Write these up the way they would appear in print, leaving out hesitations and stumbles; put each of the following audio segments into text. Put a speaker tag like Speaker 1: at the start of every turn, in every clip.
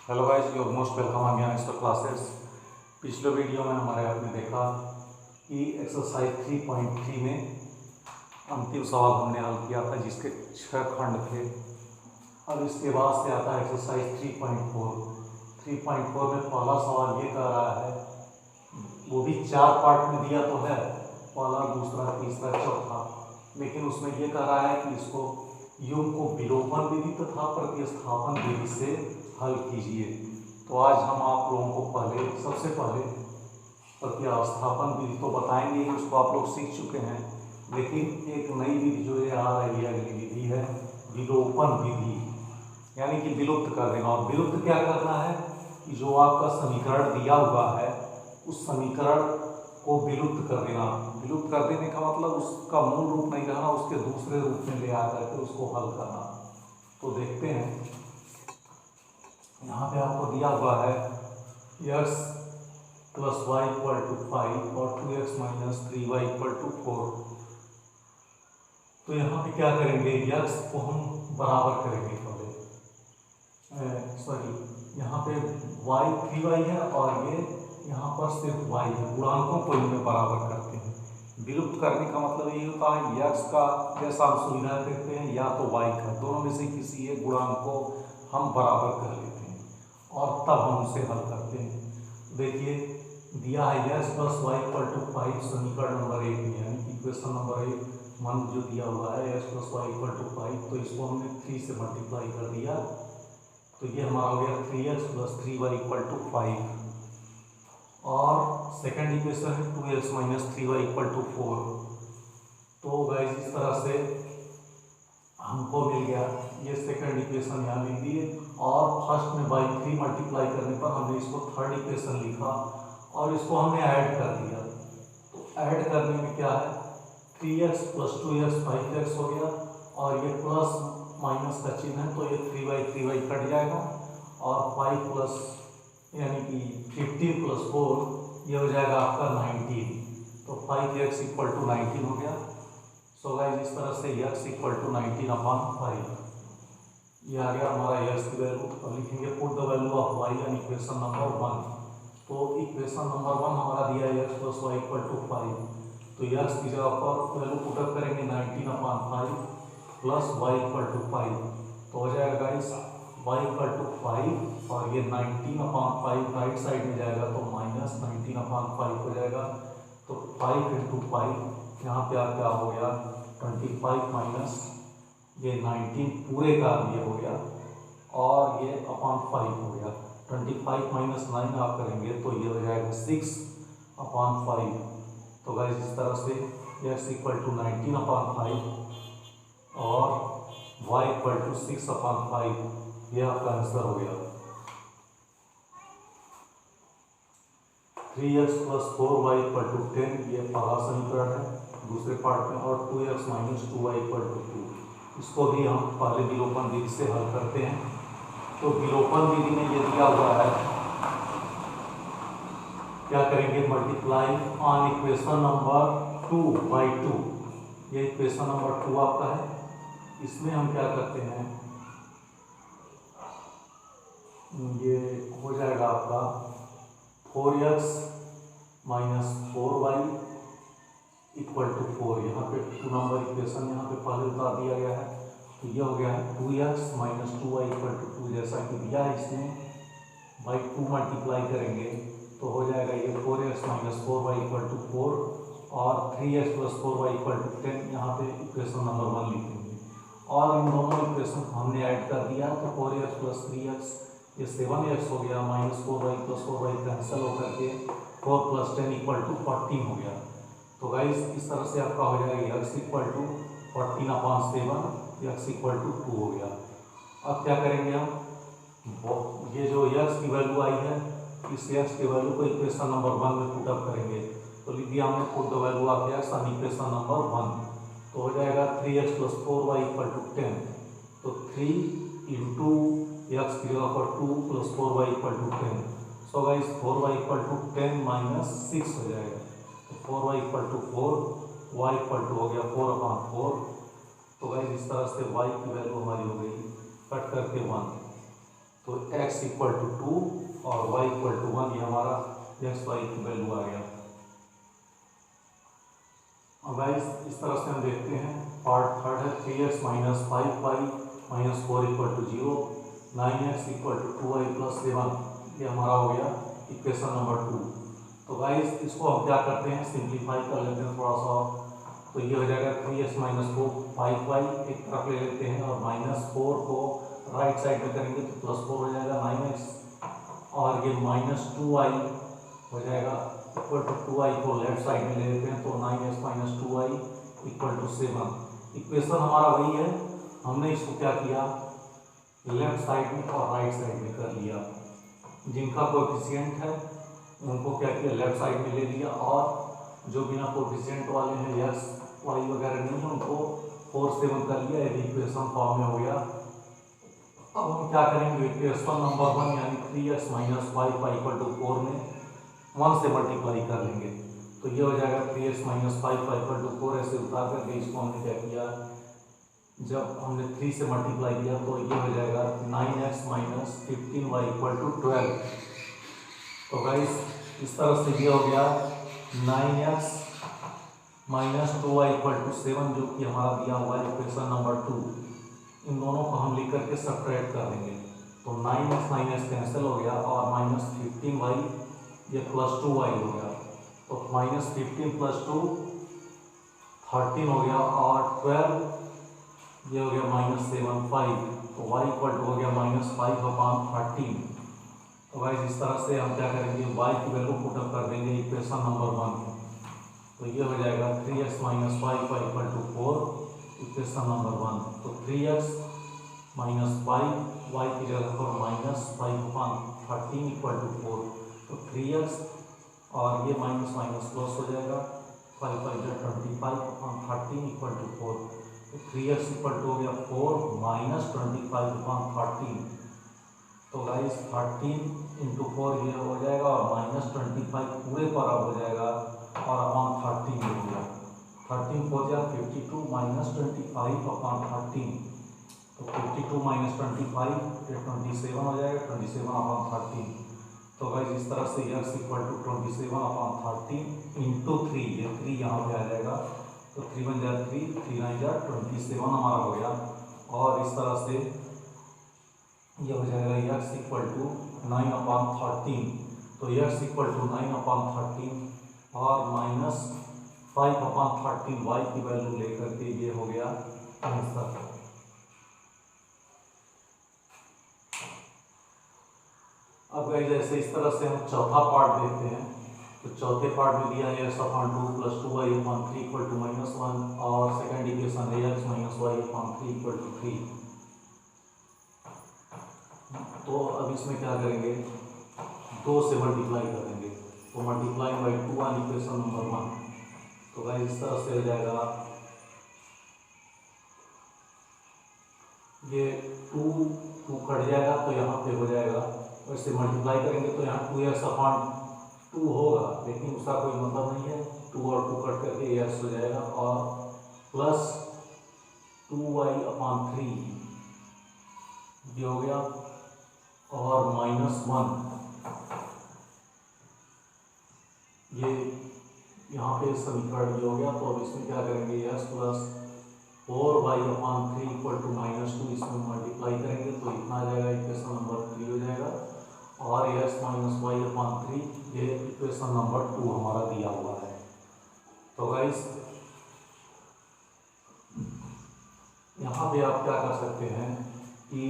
Speaker 1: Hello guys, you most welcome again extra classes. पिछले video में हमारे आपने देखा कि एक्सरसाइज 3.3 में अंतिम सवाल हमने हल किया था जिसके 6 खंड थे। अब इसके बाद से आता है एक्सरसाइज 3.4। 3.4 में पहला सवाल ये कह रहा है, वो भी 4 पार्ट में दिया तो है, पहला, दूसरा, तीसरा, चौथा, लेकिन उसमें ये कह रहा है कि इसको युग्म को विलोपन विधि तथा प्रतिस्थापन विधि से हल कीजिए। तो आज हम आप लोगों को सबसे पहले प्रतिस्थापन विधि तो बताएंगे ही, उसको आप लोग सीख चुके हैं, लेकिन एक नई विधि जो ये आ रही है, अगली विधि है विलोपन विधि, यानी कि विलुप्त कर देना। और विलुप्त क्या करना है कि जो आपका समीकरण दिया हुआ है उस समीकरण को विलुप्त कर देना। विलुप्त कर देने का मतलब उसका मूल रूप नहीं रहना, उसके दूसरे रूप में ले आकर के उसको हल करना। तो देखते हैं, यहाँ पे आपको दिया हुआ है x + y = 5 और 2x - 3y = 4। तो यहाँ पे क्या करेंगे, x को हम बराबर करेंगे पहले, यहाँ पे y 3y है और ये यहाँ पर सिर्फ y है, गुणांकों को इनमें बराबर करते हैं। विलुप्त करने का मतलब यही होता है x का जैसा हम सुविधा देते हैं या तो y का, दोनों में से किसी एक गुणांक को हम बराबर कर लेते हैं और तब हम उसे हल करते हैं। देखिए, दिया है x + y = 5 समीकरण नंबर 1 में, यानी कि इक्वेशन नंबर 1 मान जो दिया हुआ है x + y = 5, तो इसको हमने 3 से मल्टीप्लाई कर दिया, तो ये हमारा हो गया 3x + 3y = 5। और सेकंड इक्वेशन है 2x - 3y = 4। तो गाइस इस तरह से हमको मिल गया, ये सेकंड इक्वेशन यहाँ लिख दिए, और फर्स्ट में बाई 3 मल्टीप्लाई करने पर हमने इसको थर्ड इक्वेशन लिखा और इसको हमने ऐड कर दिया। तो ऐड करने में क्या है, 3x + 2x 5x हो गया, और ये प्लस माइनस का चिन्ह है तो ये 3y कट जाएगा, और 5 प्लस यानी कि 15 + 4 ये हो जाएगा आपका 19। तो 5x = 19 हो गया। सो गाइस इस तरह से x = 19/5 ये आ गया हमारा x की वैल्यू। अब लिखेंगे put the value of y in equation number 1। तो इक्वेशन नंबर 1 हमारा दिया है x + y = 5, तो x की जगह पर वैल्यू पुटअप करेंगे 19/5 प्लस y = 5, तो हो जाएगा गाइस y = 5 और ये 19/5 राइट साइड में जाएगा तो -19/5 हो जाएगा। तो 5 × 5 यहाँ पे आपका हो गया 25 माइनस ये 19 पूरे का ये हो गया, और ये /5 हो गया। 25 - 9 आप करेंगे तो ये हो जाएगा 6/5। तो गाइस इस तरह से x = 19/5 और y = 6/5, ये आपका आंसर हो गया। 3x + 4y = 10 ये पहला समीकरण है दूसरे पार्ट में, और 2x - 2y = 2, इसको भी हम पहले विलोपन विधि से हल करते हैं। तो विलोपन विधि में ये दिया हुआ है, क्या करेंगे, मल्टीप्लाई ऑन इक्वेशन नंबर 2/2, ये इक्वेशन नंबर 2 आपका है। इसमें हम क्या करते हैं, ये हो जाएगा आपका 4x - 4y = 4। यहाँ पे 2 नंबर इक्वेशन यहाँ पे पहले बता दिया गया है, तो ये हो गया है 2x - 2y = 2, जैसा कि दिया है इसमें बाई 2 मल्टीप्लाई करेंगे तो हो जाएगा ये 4x - 4y = 4 और 3x + 4y = 10, यहाँ पे इक्वेशन नंबर 1 लिखेंगे, और इन दोनों इक्वेशन को हमने ऐड कर दिया, तो 4x + 3x ये 7x हो गया, -4y + 4y कैंसिल होकर के 4 + 10 = 14 हो गया। तो गाइस इस तरह से आपका हो जाएगा x = 14/7, x = 2 हो गया। अब क्या करेंगे हम, ये जो x की वैल्यू आई है इस x की वैल्यू को इक्वेशन नंबर 1 में पुटअप करेंगे, तो लिख दिया हमने put the value of x on equation number 1। तो हो जाएगा 3x + 4y = 10, तो 3 × x की जगह पर 2 + 4y = 10। सो गाइस 4y = 10 - 6 हो जाएगा, तो 4y = 4, y = हो गया 4/4। तो गाइस इस तरह से y की वैल्यू हमारी हो गई कट करके 1। तो x इक्वल टू 2 और y इक्वल टू 1, ये हमारा एक्स वाई की वैल्यू आ गया। अब गाइस इस तरह से हम देखते हैं पार्ट थर्ड है 3x minus 5y minus 4 equal to 0, 9x equal to 2y plus 7, ये हमारा हो गया इक्वेशन नंबर 2। तो गाइस इसको हम क्या करते हैं, सिंप्लीफाई कर लेते हैं थोड़ा सा। तो ये हो जाएगा 3x माइनस 4 5y एक तरफ ले लेते हैं और माइनस 4 को राइट साइड में करेंगे तो प्लस 4 हो जाएगा 9x, और ये माइनस 2y हो जाएगा इक्वल टू 2y को लेफ्ट साइड में ले लेते हैं तो 9x minus 2y equal to 7। Equation हमारा वही है, हमने इसको क्या किया, लेफ्ट साइड में और राइट साइड में कर लिया। जिनका कोएफिशिएंट है उनको क्या किया, लेफ्ट साइड में ले लिया, और जो बिना कोएफिशिएंट वाले हैं एक्स वाई वगैरह नहीं है उनको 4 7 कर लिया। ये इक्वेशन फॉर्म में हो गया। अब हम क्या करेंगे, इक्वेशन नंबर 1 यानी 3x minus 5y equal to 4 में 1 से मल्टीप्लाई कर लेंगे तो ये हो जाएगा 3x minus 5y equal to 4। ऐसे उतार करके इसको हमने क्या किया, जब हमने 3 से मल्टीप्लाई किया तो ये हो जाएगा 9x minus 15y equal to 12। तो गाइस इस तरह से ये हो गया 9x minus 2y equal to 7, जो कि हमारा दिया हुआ है इक्वेशन नंबर 2। इन दोनों को हम लिख करके सब्ट्रैक्ट कर देंगे तो 9x माइनस कैंसिल हो गया और माइनस 15y ये प्लस 2y हो गया। तो माइनस 15 प्लस 2 13 हो गया, और 12 ये हो गया माइनस 7 5, तो y इक्वल टू हो गया माइनस 5/13। तो गाइस इस तरह से हम क्या करेंगे, y की वैल्यू पुट अप कर देंगे इक्वेशन नंबर 1 में। तो ये हो जाएगा 3x minus 5y equal to 4 equation number 1। तो 3x माइनस 5 y की जगह पर माइनस 5/13 इक्वल टू 4। तो 3x और ये माइनस माइनस प्लस हो जाएगा, 5 5 25/13 इक्वल टू 4। तो 3x इक्वल टू हो गया 4 माइनस 25/13। तो गाइस 13 इंटू 4 ये हो जाएगा और माइनस 25 पूरे पर अब हो जाएगा और अपॉन 13 हो गया। 13 हो जाएगा 52 माइनस 25/13। तो 52 माइनस 25 ये 27 हो जाएगा, 27/13। तो गाइस इस तरह से x इक्वल टू 27/13 इंटू 3, ये 3 यहाँ पे आ जाएगा तो 3 1 जा 3 3 9 जा 27 हमारा हो गया। और इस तरह से ये हो जाएगा x इक्वल टू 9/13। तो x इक्वल टू 9/13 और माइनस 5/13 y की वैल्यू लेकर के ये हो गया आंसर। अब गाइस जैसे इस तरह से हम चौथा पार्ट देखते हैं तो चौथे पार्ट में दिया है x/2 plus 2y/3 equal to -1, और सेकंड इक्वेशन है x minus y/3 equal to 3। तो अब इसमें क्या करेंगे, 2 से मल्टीप्लाई कर देंगे तो multiply by 2 on equation number 1। तो गाइस इस तरह से हो जाएगा, ये 2 कट जाएगा तो यहाँ पे हो जाएगा, वैसे मल्टीप्लाई करेंगे तो यहाँ 2x/2 होगा, लेकिन उसका कोई मतलब नहीं है। 2 और 2 कट करके x हो जाएगा और प्लस 2y/3 ये हो गया और -1 ये यहाँ पे समीकरण ये हो गया। तो अब इसमें क्या करेंगे, x plus 4y/3 equal to -2, इसमें मल्टीप्लाई करेंगे तो इतना आ जाएगा, इक्वेशन नंबर 3 हो जाएगा। और x माइनस y/3 ये इक्वेशन नंबर 2 हमारा दिया हुआ है। तो गाइस यहाँ पे आप क्या कर सकते हैं कि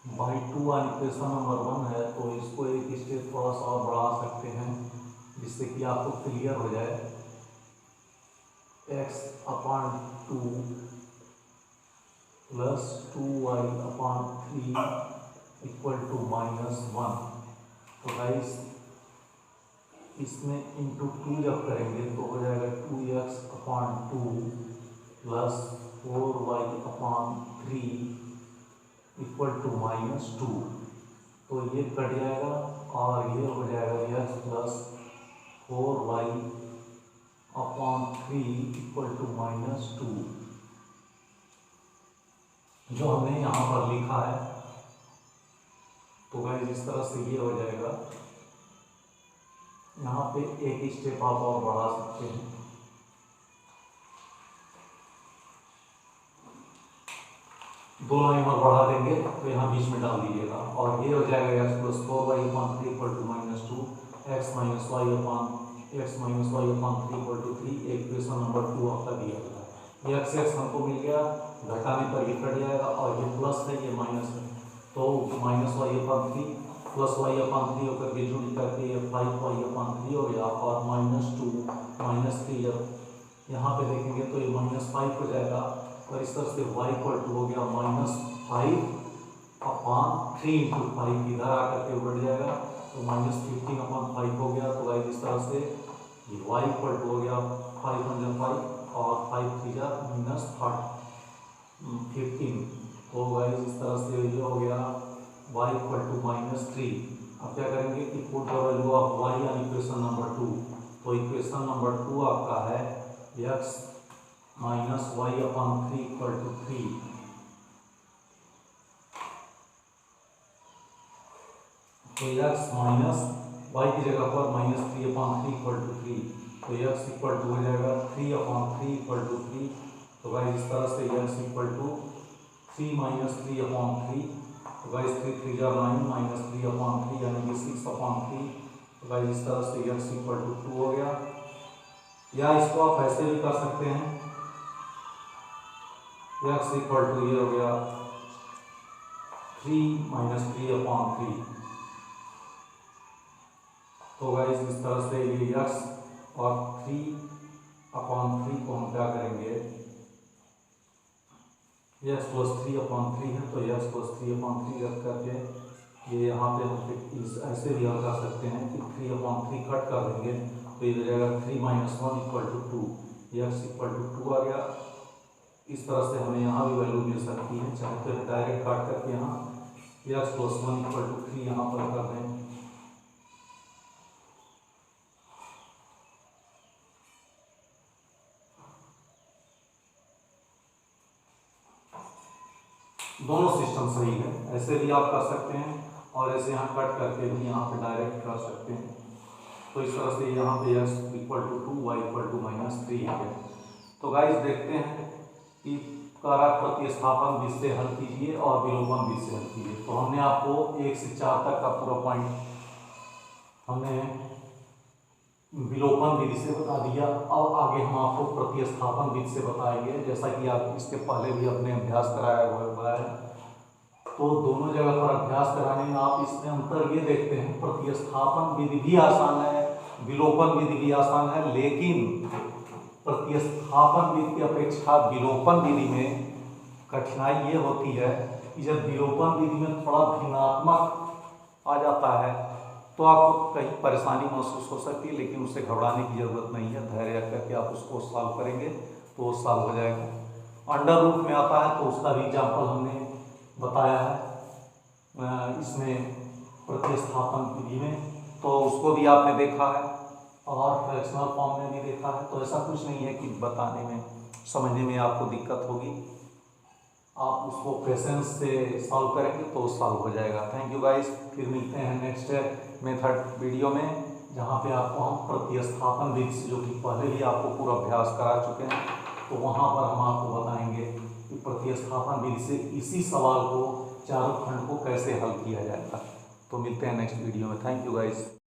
Speaker 1: बाई 2 ऑन इक्वेशन नंबर 1 है तो इसको एक स्टेप थोड़ा सा और बढ़ा सकते हैं जिससे कि आपको क्लियर हो जाए। x/2 plus 2y/3 equal to -1। तो गाइस इसमें इंटू 2 जब करेंगे तो हो जाएगा 2x/2 plus 4y/3 equal to -2। तो ये कट जाएगा और ये हो जाएगा x plus 4y/3 equal to -2। जो हमने यहाँ पर लिखा है तो गाइस इस तरह से ये हो जाएगा। यहाँ पे एक स्टेप आप और बढ़ा सकते हैं। दो लाइन और बढ़ा देंगे तो यहाँ बीच में डाल दीजिएगा और ये हो जाएगा x plus 4y upon 3 equal to -2 x minus Y upon 3 equal to 3। Equation number 2 आपका दिया गया है। ये x हमको मिल गया, घटाने पर ये कट जाएगा और ये प्लस है ये माइनस है, तो minus Y upon 3 plus Y upon 3 होकर के जुड़ करके ये 5y अपॉन 3 हो गया और -2 -3 जब यहाँ पे देखेंगे तो ये -5 हो जाएगा और इस तरह से y इक्वल टू हो गया -5 अपॉन 3 इंटू 5 इधर आकर के उलट जाएगा तो -15 अपॉन 5 हो गया। तो गाइस इस तरह से y इक्वल टू हो गया 5 × 5 और 5 × 3 15। तो गाइस इस तरह से ये हो गया y इक्वल टू -3। अब क्या करेंगे कि put the value of y on equation number 2। तो इक्वेशन नंबर 2 आपका है x minus Y upon 3 equal to 3। तो x माइनस वाई की जगह पर -3 अपॉन 3 इक्वल टू 3, तो x इक्वल टू हो जाएगा 3 अपॉन 3 इक्वल टू 3। तो गाइस इस तरह से x इक्वल टू 3 - 3 अपॉन 3। तो गाइस 3 3 जा 9 -3 अपॉन 3 यानी कि 6 अपॉन 3। तो गाइस इस तरह से x इक्वल टू 2 हो गया। या इसको आप ऐसे भी कर सकते हैं, x इक्वल टू ये हो गया 3 - 3 अपॉन 3। तो गाइस इस तरह से ये x और 3 अपॉन 3 को हम क्या करेंगे, x प्लस 3 अपॉन 3 है तो x प्लस 3 अपॉन 3 रख करके ये यहाँ पे हम ऐसे भी हल कर सकते हैं कि 3 अपॉन 3 कट कर देंगे तो ये हो जाएगा 3 - 1 equal to 2। x equal to 2 आ गया। इस तरह से हमें यहाँ भी वैल्यू मिल सकती है, चाहे तो डायरेक्ट काट करके यहाँ x प्लस 1 इक्वल टू 3 यहाँ पर कर दें। दोनों सिस्टम सही है, ऐसे भी आप कर सकते हैं और ऐसे यहाँ कट करके भी यहाँ पे डायरेक्ट कर सकते हैं। तो इस तरह से यहाँ पे x equal to 2 y equal to -3 है। तो गाइस देखते हैं कि कारक प्रतिस्थापन विधि से हल कीजिए और विलोपन विधि से हल कीजिए। तो हमने आपको 1 से 4 तक का पूरा पॉइंट हमने विलोपन विधि से बता दिया। अब आगे हम आपको प्रतिस्थापन विधि से बताएंगे, जैसा कि आप इसके पहले भी अपने अभ्यास कराया हुआ है। तो दोनों जगह पर अभ्यास कराने में आप इसमें अंतर ये देखते हैं, प्रतिस्थापन विधि भी आसान है, विलोपन विधि भी आसान है, लेकिन प्रतिस्थापन विधि की अपेक्षा विलोपन विधि में कठिनाई ये होती है कि जब विलोपन विधि में थोड़ा भिन्नात्मक आ जाता है तो आपको कहीं परेशानी महसूस हो सकती है, लेकिन उससे घबराने की ज़रूरत नहीं है। धैर्य करके आप उसको सॉल्व करेंगे तो वो सॉल्व हो जाएगा। अंडर रूट में आता है तो उसका भी एग्जाम्पल हमने बताया है इसमें प्रतिस्थापन विधि में, तो उसको भी आपने देखा है और फ्रैक्शनल फॉर्म में भी देखा है। तो ऐसा कुछ नहीं है कि बताने में समझने में आपको दिक्कत होगी, आप उसको पेशेंस से सॉल्व करेंगे तो सॉल्व हो जाएगा। थैंक यू गाइस, फिर मिलते हैं नेक्स्ट मेथड वीडियो में, जहाँ पे आपको हम प्रतिस्थापन विधि से, जो कि पहले ही आपको पूरा अभ्यास करा चुके हैं, तो वहाँ पर हम आपको बताएंगे कि प्रतिस्थापन विधि से इसी सवाल को, चारों खंड को कैसे हल किया जाएगा। तो मिलते हैं नेक्स्ट वीडियो में। Thank you guys.